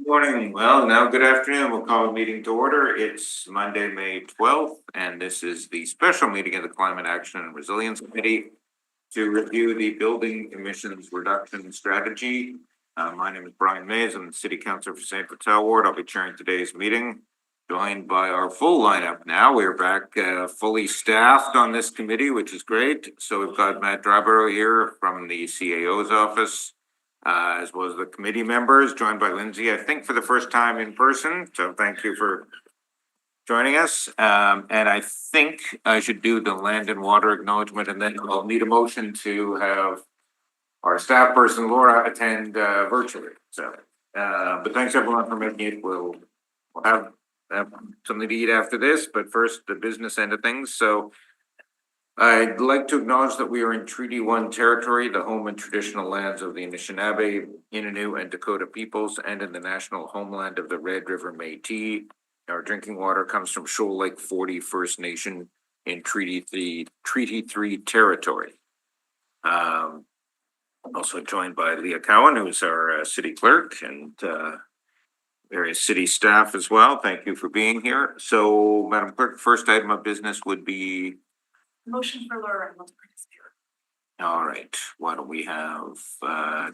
Morning. Well, now good afternoon. We'll call the meeting to order. It's Monday, May 12th, and this is the special meeting of the Climate Action and Resilience Committee to review the building emissions reduction strategy. My name is Brian Mays. I'm the City Councilor for St. Vital Ward. I'll be chairing today's meeting, joined by our full lineup now. We're back fully staffed on this committee, which is great. So we've got Matt Drabero here from the CAO's office, as well as the committee members, joined by Lindsay, I think for the first time in person. So thank you for joining us. And I think I should do the land and water acknowledgement, and then I'll need a motion to have our staff person Laura attend virtually. So, but thanks everyone for making it. We'll have something to eat after this, but first the business end of things. So I'd like to acknowledge that we are in Treaty 1 territory, the home and traditional lands of the Anishinaabe, Innu, and Dakota peoples, and in the national homeland of the Red River Métis. Our drinking water comes from Shoal Lake 40 First Nation in Treaty 3 territory. Also joined by Leah Cowan, who's our city clerk, and various city staff as well. Thank you for being here. So, Madam Clerk, first item of business would be motion for Laura Reynolds. all right, why don't we have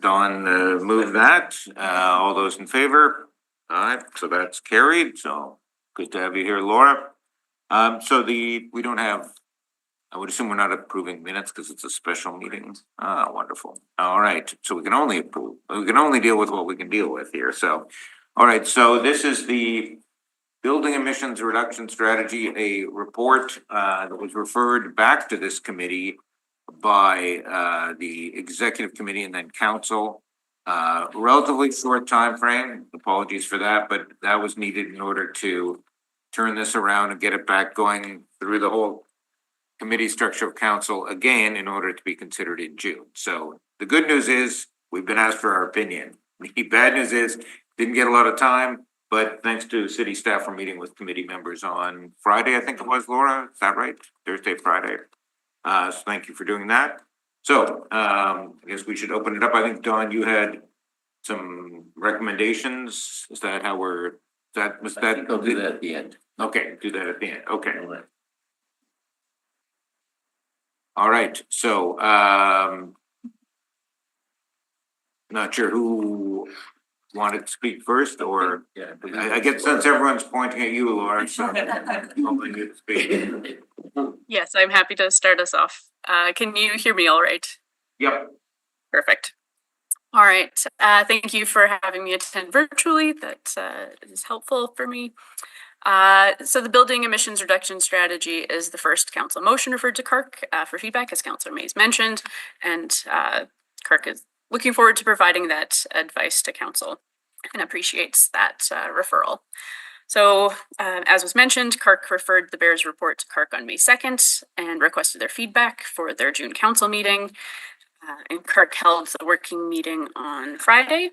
Dawn move that? All those in favor? All right, so that's carried. So good to have you here, Laura. So we don't have, I would assume we're not approving minutes because it's a special meeting. Ah, wonderful. All right, so we can only deal with what we can deal with here. So, all right, so this is the Building Emissions Reduction Strategy, a report that was referred back to this committee by the executive committee and then council. Relatively short time frame. Apologies for that, but that was needed in order to turn this around and get it back going through the whole committee structure of council again in order to be considered in June. So the good news is we've been asked for our opinion. The bad news is didn't get a lot of time. But thanks to city staff for meeting with committee members on Friday, I think it was, Laura, is that right? Thursday, Friday. So thank you for doing that. So I guess we should open it up. I think, Dawn, you had some recommendations. Is that how we're, was that? I'll do that at the end. Okay, do that at the end. Okay. All right, so not sure who wanted to speak first, or Yeah, I get the sense everyone's pointing at you, Laura, so hoping you speak. Yes, I'm happy to start us off. Can you hear me all right? Yep. Perfect. All right. Thank you for having me attend virtually. That is helpful for me. So the Building Emissions Reduction Strategy is the first council motion referred to CARC for feedback, as Councillor Mays mentioned, and CARC is looking forward to providing that advice to council and appreciates that referral. So as was mentioned, CARC referred the BEARS report to CARC on May 2nd and requested their feedback for their June council meeting. And CARC held a working meeting on Friday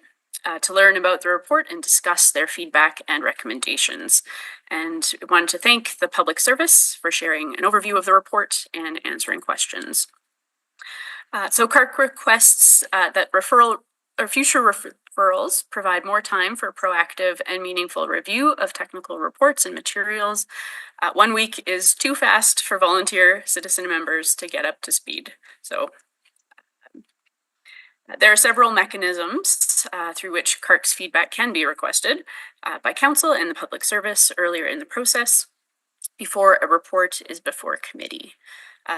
to learn about the report and discuss their feedback and recommendations. And we wanted to thank the public service for sharing an overview of the report and answering questions. So CARC requests that future referrals provide more time for proactive and meaningful review of technical reports and materials. 1 week is too fast for volunteer citizen members to get up to speed. So there are several mechanisms through which CARC's feedback can be requested by council and the public service earlier in the process before a report is before committee.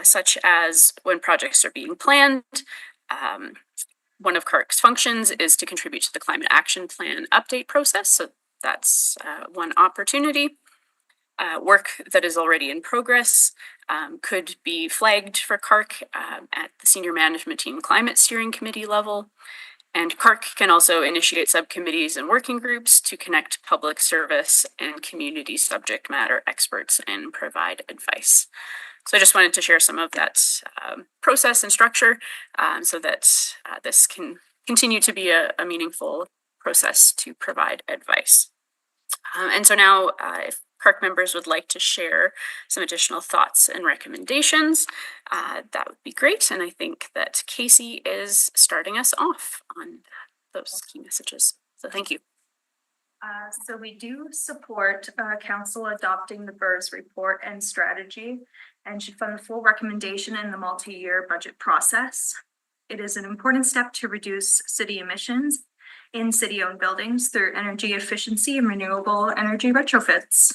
Such as when projects are being planned. One of CARC's functions is to contribute to the climate action plan update process. So that's one opportunity. Work that is already in progress could be flagged for CARC at the senior management team climate steering committee level. And CARC can also initiate subcommittees and working groups to connect public service and community subject matter experts and provide advice. So I just wanted to share some of that process and structure so that this can continue to be a meaningful process to provide advice. And so now if CARC members would like to share some additional thoughts and recommendations, that would be great. And I think that Casey is starting us off on those key messages. So thank you. So we do support council adopting the BRRS report and strategy and should fund the full recommendation in the multi-year budget process. It is an important step to reduce city emissions in city-owned buildings through energy efficiency and renewable energy retrofits.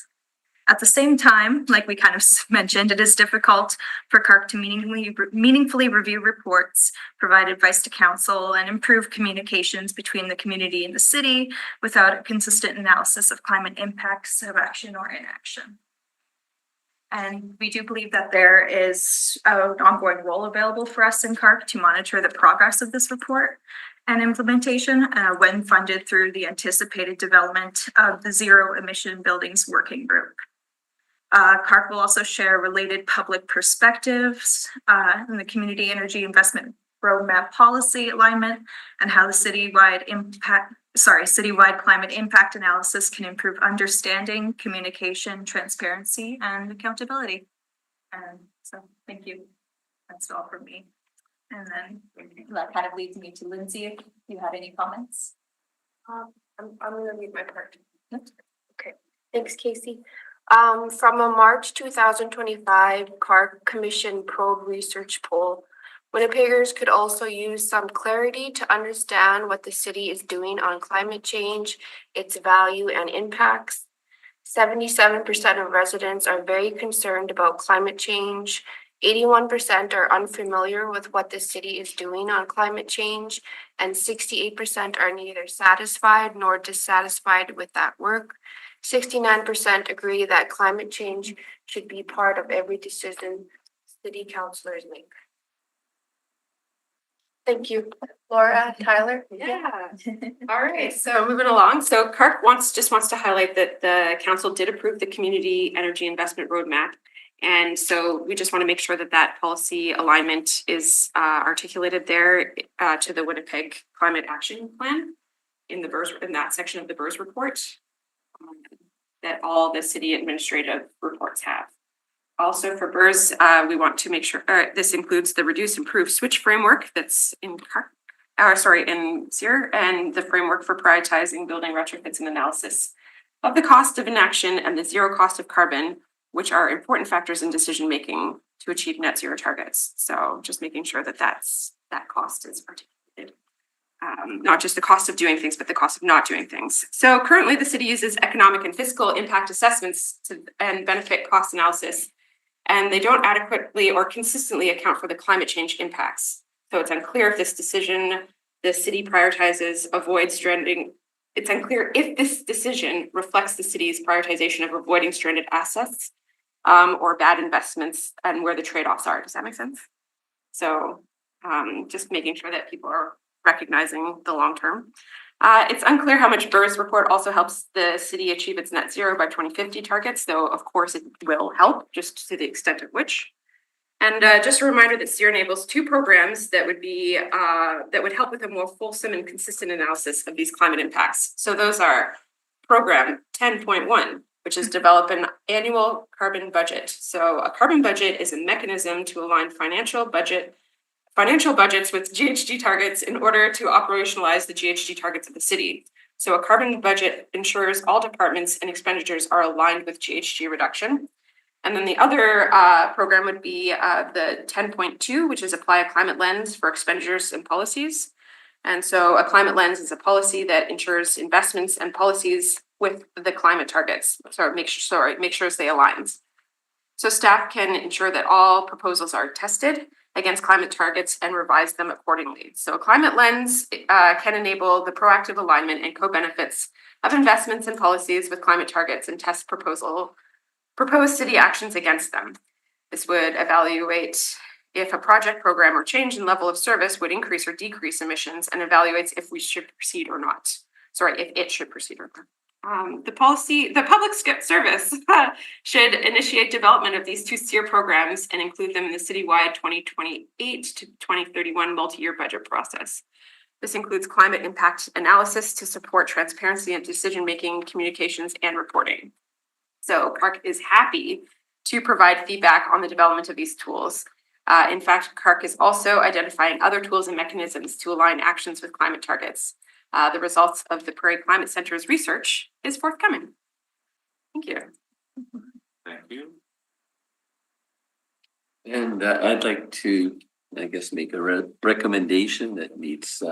At the same time, like we kind of mentioned, it is difficult for CARC to meaningfully review reports, provide advice to council, and improve communications between the community and the city without a consistent analysis of climate impacts of action or inaction. And we do believe that there is an ongoing role available for us in CARC to monitor the progress of this report and implementation when funded through the anticipated development of the Zero Emission Buildings Working Group. CARC will also share related public perspectives in the community energy investment roadmap policy alignment and how the citywide climate impact analysis can improve understanding, communication, transparency, and accountability. And so, thank you. That's all from me. And then that kind of leads me to Lindsay, if you had any comments. I'm gonna read my part. Okay, thanks, Casey. From a March 2025 CARC Commission Probe Research poll, Winnipeggers could also use some clarity to understand what the city is doing on climate change, its value and impacts. 77% of residents are very concerned about climate change. 81% are unfamiliar with what the city is doing on climate change, and 68% are neither satisfied nor dissatisfied with that work. 69% agree that climate change should be part of every decision city councilors make. Thank you. Laura, Tyler? Yeah. All right, so moving along. So CARC just wants to highlight that the council did approve the community energy investment roadmap. And so we just want to make sure that that policy alignment is articulated there to the Winnipeg Climate Action Plan in the BRRS, in that section of the BRRS report that all the city administrative reports have. Also for BRRS, we want to make sure this includes the reduce, improve, switch framework that's in in SEER, and the framework for prioritizing building retrofits and analysis of the cost of inaction and the zero cost of carbon, which are important factors in decision making to achieve net zero targets. So just making sure that that cost is articulated. Not just the cost of doing things, but the cost of not doing things. So currently the city uses economic and fiscal impact assessments and benefit cost analysis, and they don't adequately or consistently account for the climate change impacts. So it's unclear if this decision the city prioritizes avoid stranding. It's unclear if this decision reflects the city's prioritization of avoiding stranded assets or bad investments and where the trade-offs are. Does that make sense? So just making sure that people are recognizing the long term. It's unclear how much BRRS report also helps the city achieve its net zero by 2050 targets, though of course it will help, just to the extent of which. And just a reminder that SEER enables two programs that would be that would help with a more fulsome and consistent analysis of these climate impacts. So those are program 10.1, which is develop an annual carbon budget. So a carbon budget is a mechanism to align financial budgets with GHG targets in order to operationalize the GHG targets of the city. So a carbon budget ensures all departments and expenditures are aligned with GHG reduction. And then the other program would be the 10.2, which is apply a climate lens for expenditures and policies. And so a climate lens is a policy that ensures investments and policies with the climate targets. So make sure they align. So staff can ensure that all proposals are tested against climate targets and revise them accordingly. So a climate lens can enable the proactive alignment and co-benefits of investments and policies with climate targets and test proposed city actions against them. This would evaluate if a project, program, or change in level of service would increase or decrease emissions, and evaluates if we should proceed or not. If it should proceed or not. The public service should initiate development of these two SEER programs and include them in the citywide 2028 to 2031 multi-year budget process. This includes climate impact analysis to support transparency and decision-making, communications, and reporting. So CARC is happy to provide feedback on the development of these tools. In fact, CARC is also identifying other tools and mechanisms to align actions with climate targets. the results of the Prairie Climate Center's research is forthcoming. Thank you. Thank you. And I'd like to, I guess, make a recommendation that needs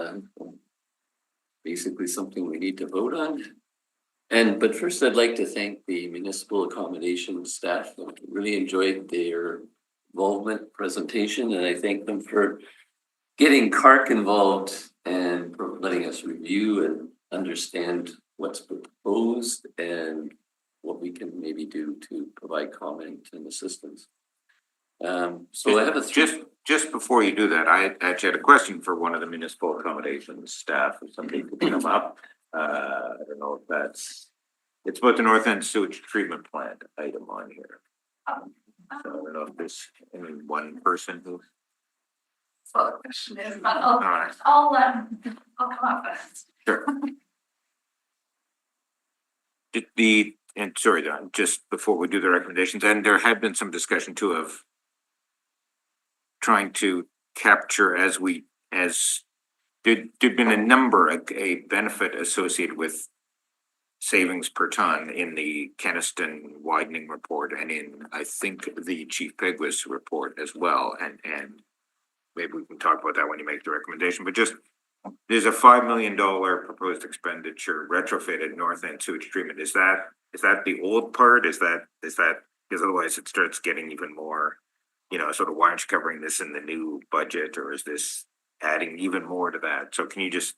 basically something we need to vote on. But first, I'd like to thank the municipal accommodation staff. I really enjoyed their involvement presentation, and I thank them for getting CARC involved and for letting us review and understand what's proposed and what we can maybe do to provide comment and assistance. So I have a Just before you do that, I actually had a question for one of the municipal accommodations staff, if somebody could come up. I don't know if it's about the North End sewage treatment plant item on here. So I don't know if there's any one person who. So the question is, but All right, I'll come up first. sure. And sorry, Don, just before we do the recommendations, and there had been some discussion too of trying to capture there'd been a benefit associated with savings per ton in the Keniston widening report and in, I think, the Chief Pegwis report as well, and maybe we can talk about that when you make the recommendation, but just there's a $5 million proposed expenditure retrofitted North End sewage treatment. Is that the old part? Is that because otherwise it starts getting even more, sort of, why aren't you covering this in the new budget, or is this adding even more to that? So can you just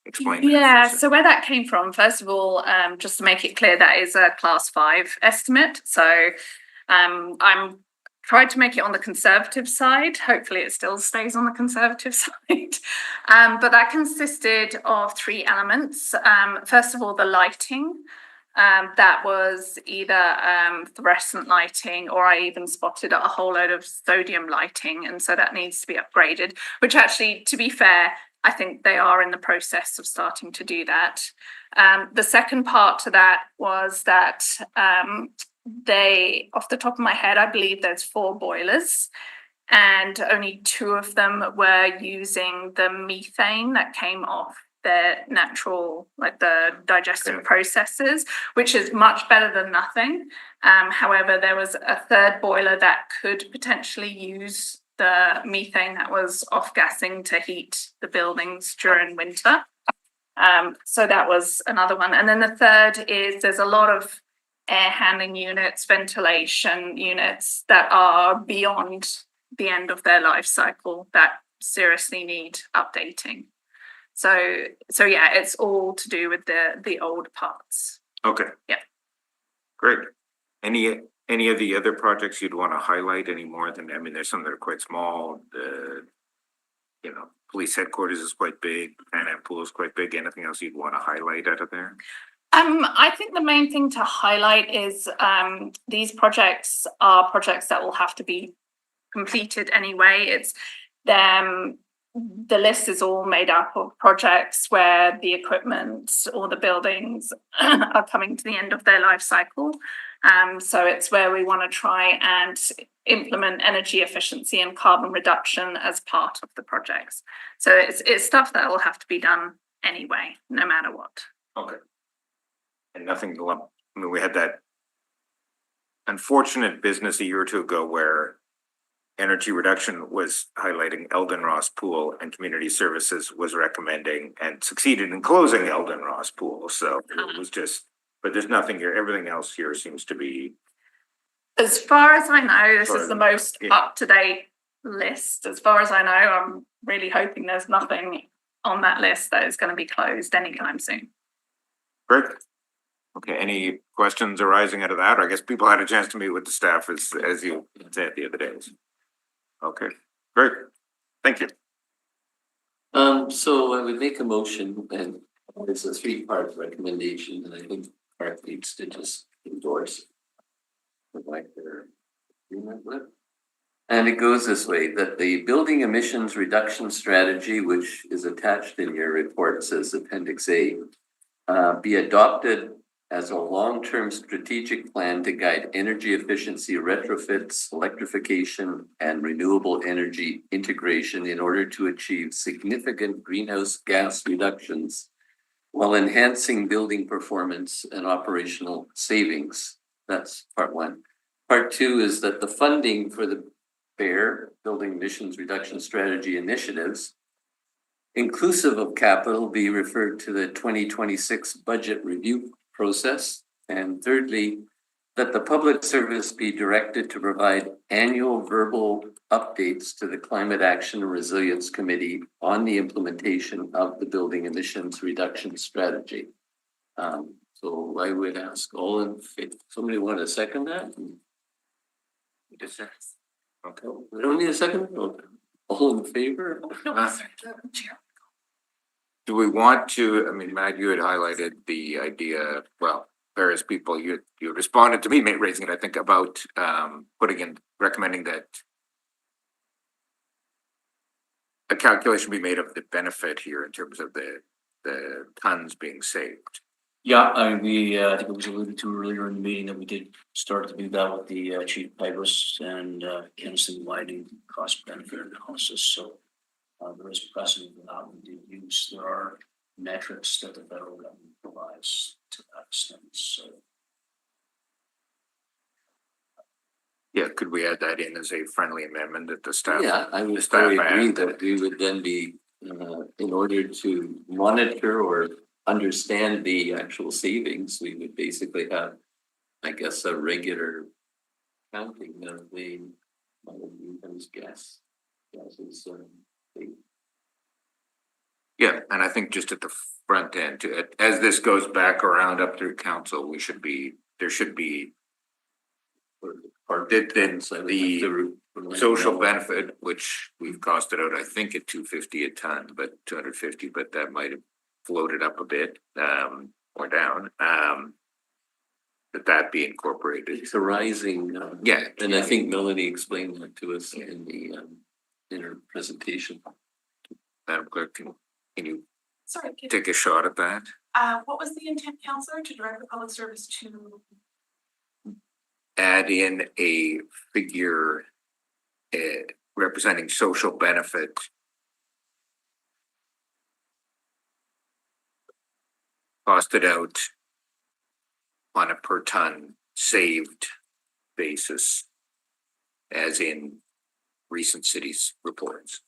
explain that? Yeah, so where that came from, first of all, just to make it clear, that is a class 5 estimate. So I'm tried to make it on the conservative side. Hopefully it still stays on the conservative side. But that consisted of 3 elements. First of all, the lighting. That was either fluorescent lighting, or I even spotted a whole load of sodium lighting, and so that needs to be upgraded, which actually, to be fair, I think they are in the process of starting to do that. The second part to that was that off the top of my head, I believe there's 4 boilers, and only 2 of them were using the methane that came off their natural, like the digestive processes, which is much better than nothing. However, there was a 3rd boiler that could potentially use the methane that was off-gassing to heat the buildings during winter. So that was another one. And then the 3rd is there's a lot of air handling units, ventilation units that are beyond the end of their life cycle that seriously need updating. So yeah, it's all to do with the old parts. Okay. Yeah. Great. Any of the other projects you'd want to highlight any more than, I mean, there's some that are quite small, police headquarters is quite big, Pan Am Pool is quite big. Anything else you'd want to highlight out of there? I think the main thing to highlight is these projects are projects that will have to be completed anyway. It's the list is all made up of projects where the equipment or the buildings are coming to the end of their life cycle. So it's where we want to try and implement energy efficiency and carbon reduction as part of the projects. So it's stuff that will have to be done anyway, no matter what. Okay. And nothing to lump, I mean, we had that unfortunate business a year or 2 ago where energy reduction was highlighting Eldon Ross Pool, and Community Services was recommending and succeeded in closing Eldon Ross Pool. So it was just, but there's nothing here. Everything else here seems to be. As far as I know, this is the most Yeah. up-to-date list. As far as I know, I'm really hoping there's nothing on that list that is going to be closed anytime soon. Great. Okay, any questions arising out of that? Or I guess people had a chance to meet with the staff as you said the other days. Okay, great. Thank you. So I would make a motion, and it's a 3-part recommendation, and I think CARC needs to just endorse. Like their agreement with. And it goes this way, that the building emissions reduction strategy, which is attached in your report, says Appendix A, be adopted as a long-term strategic plan to guide energy efficiency retrofits, electrification, and renewable energy integration in order to achieve significant greenhouse gas reductions while enhancing building performance and operational savings. That's part one. Part two is that the funding for the BEAR, Building Emissions Reduction Strategy initiatives, inclusive of capital, be referred to the 2026 budget review process. And thirdly, that the public service be directed to provide annual verbal updates to the Climate Action and Resilience Committee on the implementation of the Building Emissions Reduction Strategy. So I would ask all in favor, somebody want to second that? Yes, sir. Okay. We don't need a second? Okay. All in favor? Do we want to, I mean, Matt, you had highlighted the idea, well, various people, you responded to me, raising it, I think, about recommending that a calculation be made of the benefit here in terms of the tons being saved. Yeah, I mean, I think it was alluded to earlier in the meeting that we did start to do that with the chief pipers and Kinnison widening cost benefit analysis, so there is precedent for that. We did use, there are metrics that the federal government provides to that extent, so. Yeah, could we add that in as a friendly amendment that the staff? Yeah, I would the staff very agree add? that we would then be, in order to monitor or understand the actual savings, we would basically have, I guess, a regular counting of the, guess. Yeah, and I think just at the front end, as this goes back around up through council, there should be. Or then the social benefit, which we've costed out, I think at $250 a ton, but 250, but that might have floated up a bit, or down, that be incorporated. It's a rising, Yeah, and I think Melanie explained that to us in the, in her presentation. Madam Clerk, can you Sorry, take a shot at that? what was the intent, Counselor, to direct the public service to? Add in a figure representing social benefit. Costed out on a per ton saved basis, as in recent cities reports.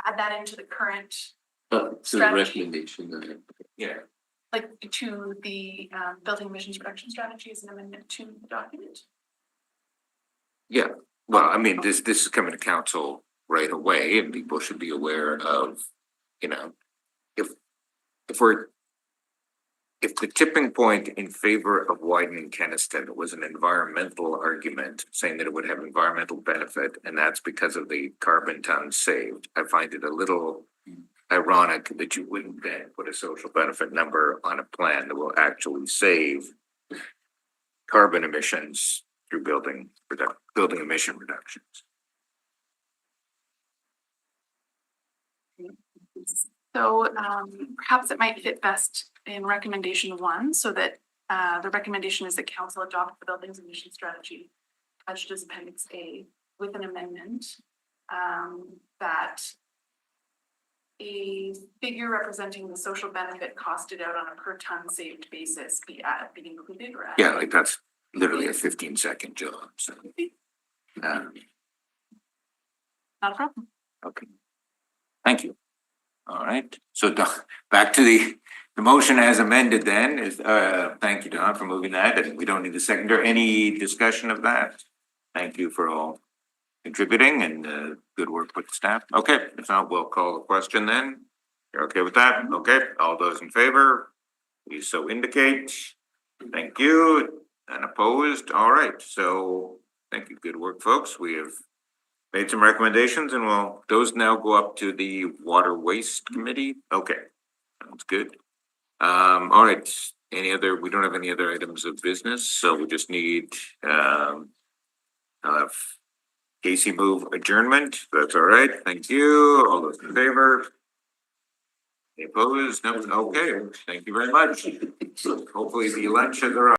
Add that into the current, To the Strategy. recommendation. Yeah. like to the building emissions reduction strategy as an amendment to the document? Yeah, well, I mean, this is coming to council right away, and people should be aware of, you know, if the tipping point in favor of widening Kenniston was an environmental argument, saying that it would have environmental benefit, and that's because of the carbon tons saved, I find it a little ironic that you wouldn't then put a social benefit number on a plan that will actually save carbon emissions through building emission reductions. So perhaps it might fit best in recommendation 1, so that the recommendation is that council adopt the buildings emission strategy attached as appendix A with an amendment that a figure representing the social benefit costed out on a per ton saved basis be included or added. Yeah, like that's literally a 15-second job, so. Not a problem. Okay. Thank you. All right, so back to the motion as amended then is, thank you, Don, for moving that, and we don't need a seconder. Any discussion of that? Thank you for all contributing and good work with the staff. Okay, if not, we'll call the question then. You're okay with that? Okay, all those in favor, please so indicate. Thank you. And opposed? All right, so thank you. Good work, folks. We have made some recommendations and those now go up to the Water Waste Committee. Okay, sounds good. All right, we don't have any other items of business, so we just need, I'll have Casey move adjournment. That's all right. Thank you. All those in favor? Any opposed? No, okay. Thank you very much. Hopefully the lunch has arrived.